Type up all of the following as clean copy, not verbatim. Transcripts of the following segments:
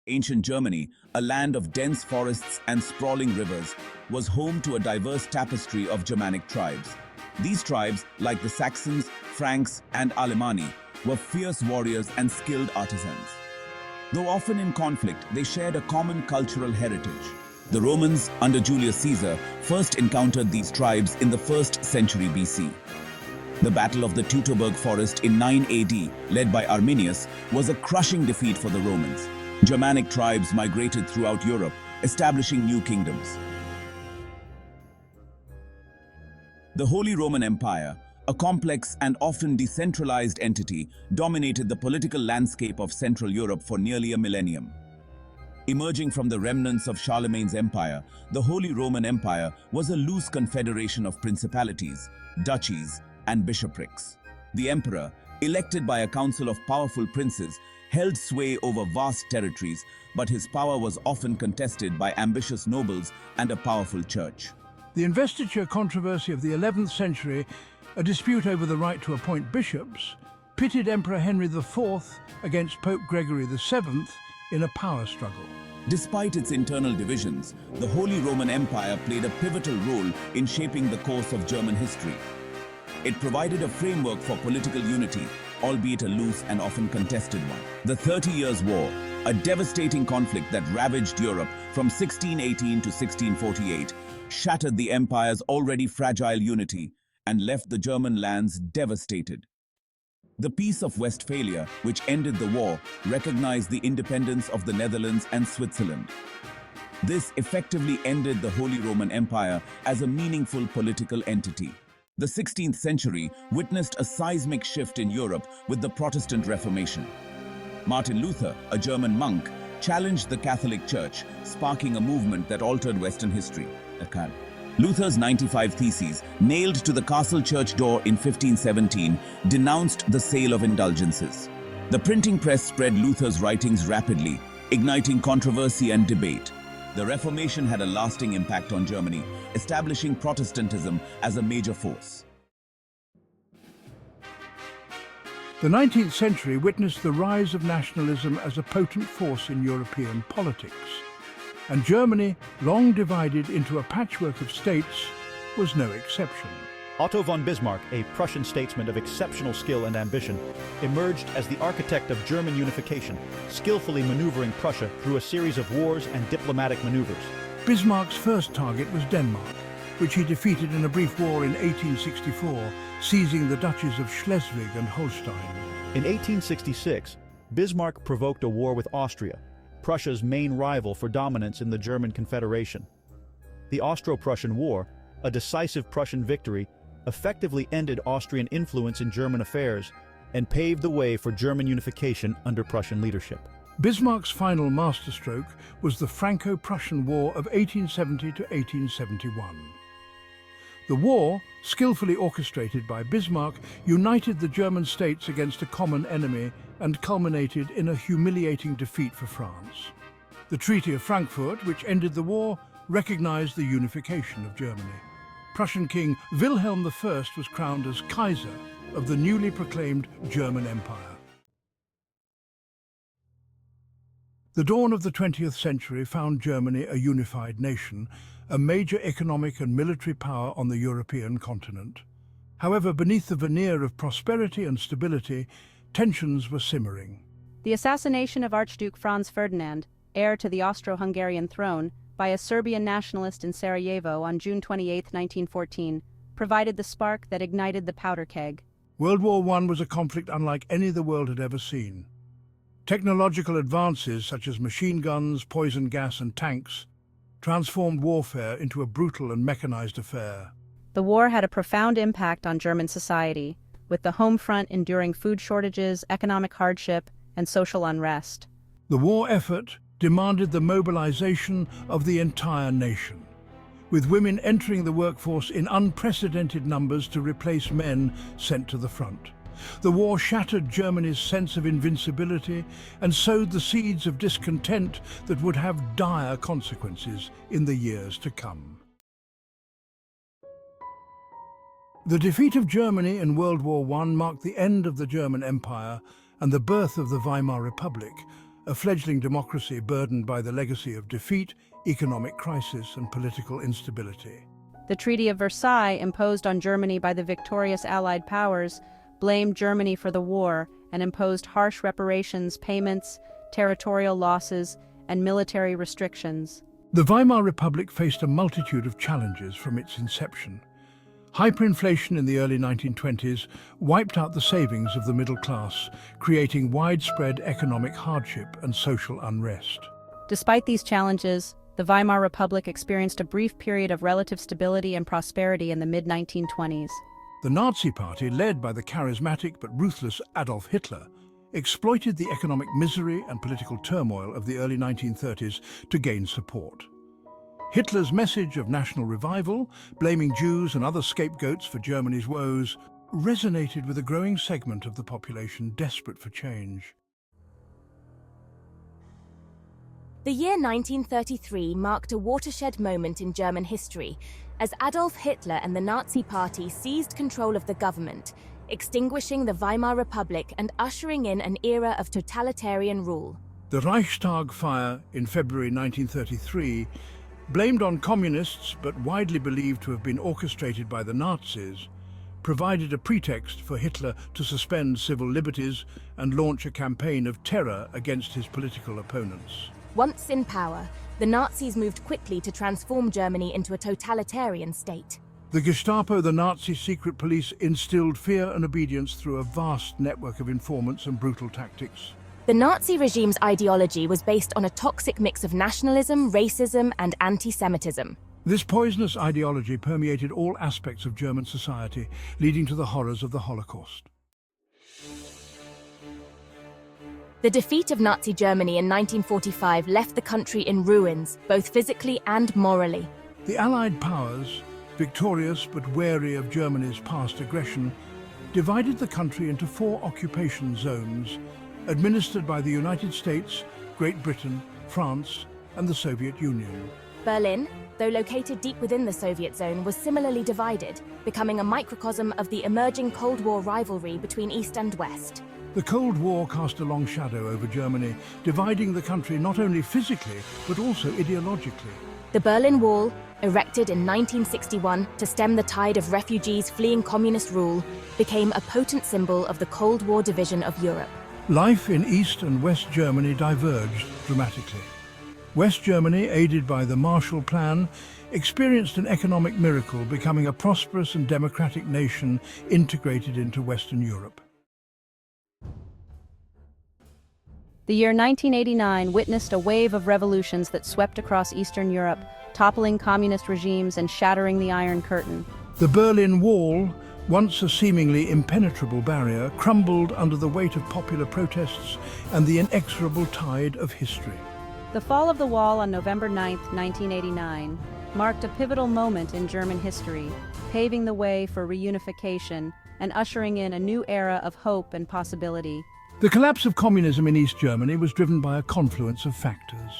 Ancient Germany, a land of dense forests and sprawling rivers, was home to a diverse tapestry of Germanic tribes. These tribes, like the Saxons, Franks, and Alemanni, were fierce warriors and skilled artisans. Though often in conflict, they shared a common cultural heritage. The Romans, under Julius Caesar, first encountered these tribes in the 1st century BC. The Battle of the Teutoburg Forest in 9 AD, led by Arminius, was a crushing defeat for the Romans. Germanic tribes migrated throughout Europe, establishing new kingdoms. The Holy Roman Empire, a complex and often decentralized entity, dominated the political landscape of Central Europe for nearly a millennium. Emerging from the remnants of Charlemagne's empire, the Holy Roman Empire was a loose confederation of principalities, duchies, and bishoprics. The emperor, elected by a council of powerful princes, held sway over vast territories, but his power was often contested by ambitious nobles and a powerful church. The investiture controversy of the 11th century, a dispute over the right to appoint bishops, pitted Emperor Henry IV against Pope Gregory VII in a power struggle. Despite its internal divisions, the Holy Roman Empire played a pivotal role in shaping the course of German history. It provided a framework for political unity, albeit a loose and often contested one. The 30 Years' War, a devastating conflict that ravaged Europe from 1618 to 1648, shattered the empire's already fragile unity and left the German lands devastated. The Peace of Westphalia, which ended the war, recognized the independence of the Netherlands and Switzerland. This effectively ended the Holy Roman Empire as a meaningful political entity. The 16th century witnessed a seismic shift in Europe with the Protestant Reformation. Martin Luther, a German monk, challenged the Catholic Church, sparking a movement that altered Western history. Luther's 95 Theses, nailed to the castle church door in 1517, denounced the sale of indulgences. The printing press spread Luther's writings rapidly, igniting controversy and debate. The Reformation had a lasting impact on Germany, establishing Protestantism as a major force. The 19th century witnessed the rise of nationalism as a potent force in European politics, and Germany, long divided into a patchwork of states, was no exception. Otto von Bismarck, a Prussian statesman of exceptional skill and ambition, emerged as the architect of German unification, skillfully maneuvering Prussia through a series of wars and diplomatic maneuvers. Bismarck's first target was Denmark, which he defeated in a brief war in 1864, seizing the duchies of Schleswig and Holstein. In 1866, Bismarck provoked a war with Austria, Prussia's main rival for dominance in the German Confederation. The Austro-Prussian War, a decisive Prussian victory, effectively ended Austrian influence in German affairs and paved the way for German unification under Prussian leadership. Bismarck's final masterstroke was the Franco-Prussian War of 1870 to 1871. The war, skillfully orchestrated by Bismarck, united the German states against a common enemy and culminated in a humiliating defeat for France. The Treaty of Frankfurt, which ended the war, recognized the unification of Germany. Prussian King Wilhelm I was crowned as Kaiser of the newly proclaimed German Empire. The dawn of the 20th century found Germany a unified nation, a major economic and military power on the European continent. However, beneath the veneer of prosperity and stability, tensions were simmering. The assassination of Archduke Franz Ferdinand, heir to the Austro-Hungarian throne, by a Serbian nationalist in Sarajevo on June 28, 1914, provided the spark that ignited the powder keg. World War I was a conflict unlike any the world had ever seen. Technological advances such as machine guns, poison gas and tanks transformed warfare into a brutal and mechanized affair. The war had a profound impact on German society, with the home front enduring food shortages, economic hardship, and social unrest. The war effort demanded the mobilization of the entire nation, with women entering the workforce in unprecedented numbers to replace men sent to the front. The war shattered Germany's sense of invincibility and sowed the seeds of discontent that would have dire consequences in the years to come. The defeat of Germany in World War I marked the end of the German Empire and the birth of the Weimar Republic, a fledgling democracy burdened by the legacy of defeat, economic crisis, and political instability. The Treaty of Versailles, imposed on Germany by the victorious Allied powers, blamed Germany for the war and imposed harsh reparations payments, territorial losses, and military restrictions. The Weimar Republic faced a multitude of challenges from its inception. Hyperinflation in the early 1920s wiped out the savings of the middle class, creating widespread economic hardship and social unrest. Despite these challenges, the Weimar Republic experienced a brief period of relative stability and prosperity in the mid-1920s. The Nazi Party, led by the charismatic but ruthless Adolf Hitler, exploited the economic misery and political turmoil of the early 1930s to gain support. Hitler's message of national revival, blaming Jews and other scapegoats for Germany's woes, resonated with a growing segment of the population desperate for change. The year 1933 marked a watershed moment in German history as Adolf Hitler and the Nazi Party seized control of the government, extinguishing the Weimar Republic and ushering in an era of totalitarian rule. The Reichstag fire in February 1933, blamed on communists but widely believed to have been orchestrated by the Nazis, provided a pretext for Hitler to suspend civil liberties and launch a campaign of terror against his political opponents. Once in power, the Nazis moved quickly to transform Germany into a totalitarian state. The Gestapo, the Nazi secret police, instilled fear and obedience through a vast network of informants and brutal tactics. The Nazi regime's ideology was based on a toxic mix of nationalism, racism, and anti-Semitism. This poisonous ideology permeated all aspects of German society, leading to the horrors of the Holocaust. The defeat of Nazi Germany in 1945 left the country in ruins, both physically and morally. The Allied powers, victorious but wary of Germany's past aggression, divided the country into 4 occupation zones, administered by the United States, Great Britain, France, and the Soviet Union. Berlin, though located deep within the Soviet zone, was similarly divided, becoming a microcosm of the emerging Cold War rivalry between East and West. The Cold War cast a long shadow over Germany, dividing the country not only physically, but also ideologically. The Berlin Wall, erected in 1961 to stem the tide of refugees fleeing communist rule, became a potent symbol of the Cold War division of Europe. Life in East and West Germany diverged dramatically. West Germany, aided by the Marshall Plan, experienced an economic miracle, becoming a prosperous and democratic nation integrated into Western Europe. The year 1989 witnessed a wave of revolutions that swept across Eastern Europe, toppling communist regimes and shattering the Iron Curtain. The Berlin Wall, once a seemingly impenetrable barrier, crumbled under the weight of popular protests and the inexorable tide of history. The fall of the wall on November 9, 1989, marked a pivotal moment in German history, paving the way for reunification and ushering in a new era of hope and possibility. The collapse of communism in East Germany was driven by a confluence of factors.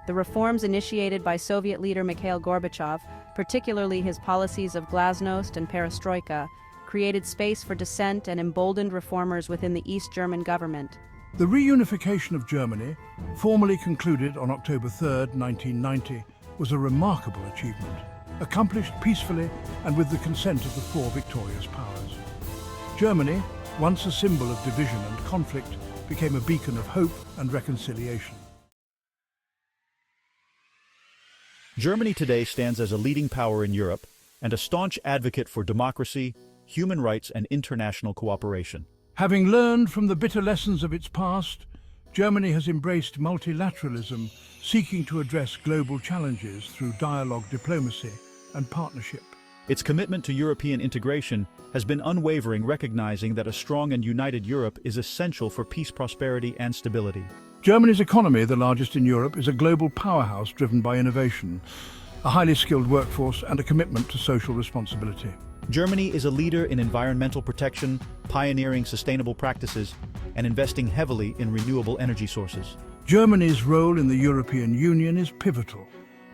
The reforms initiated by Soviet leader Mikhail Gorbachev, particularly his policies of glasnost and perestroika, created space for dissent and emboldened reformers within the East German government. The reunification of Germany, formally concluded on October 3, 1990, was a remarkable achievement, accomplished peacefully and with the consent of the 4 victorious powers. Germany, once a symbol of division and conflict, became a beacon of hope and reconciliation. Germany today stands as a leading power in Europe and a staunch advocate for democracy, human rights, and international cooperation. Having learned from the bitter lessons of its past, Germany has embraced multilateralism, seeking to address global challenges through dialogue, diplomacy, and partnership. Its commitment to European integration has been unwavering, recognizing that a strong and united Europe is essential for peace, prosperity, and stability. Germany's economy, the largest in Europe, is a global powerhouse driven by innovation, a highly skilled workforce, and a commitment to social responsibility. Germany is a leader in environmental protection, pioneering sustainable practices, and investing heavily in renewable energy sources. Germany's role in the European Union is pivotal,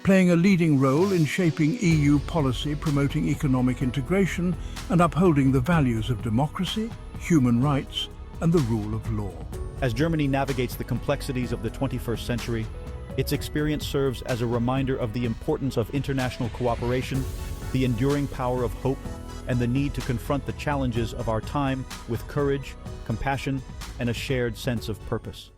playing a leading role in shaping EU policy, promoting economic integration, and upholding the values of democracy, human rights, and the rule of law. As Germany navigates the complexities of the 21st century, its experience serves as a reminder of the importance of international cooperation, the enduring power of hope, and the need to confront the challenges of our time with courage, compassion, and a shared sense of purpose.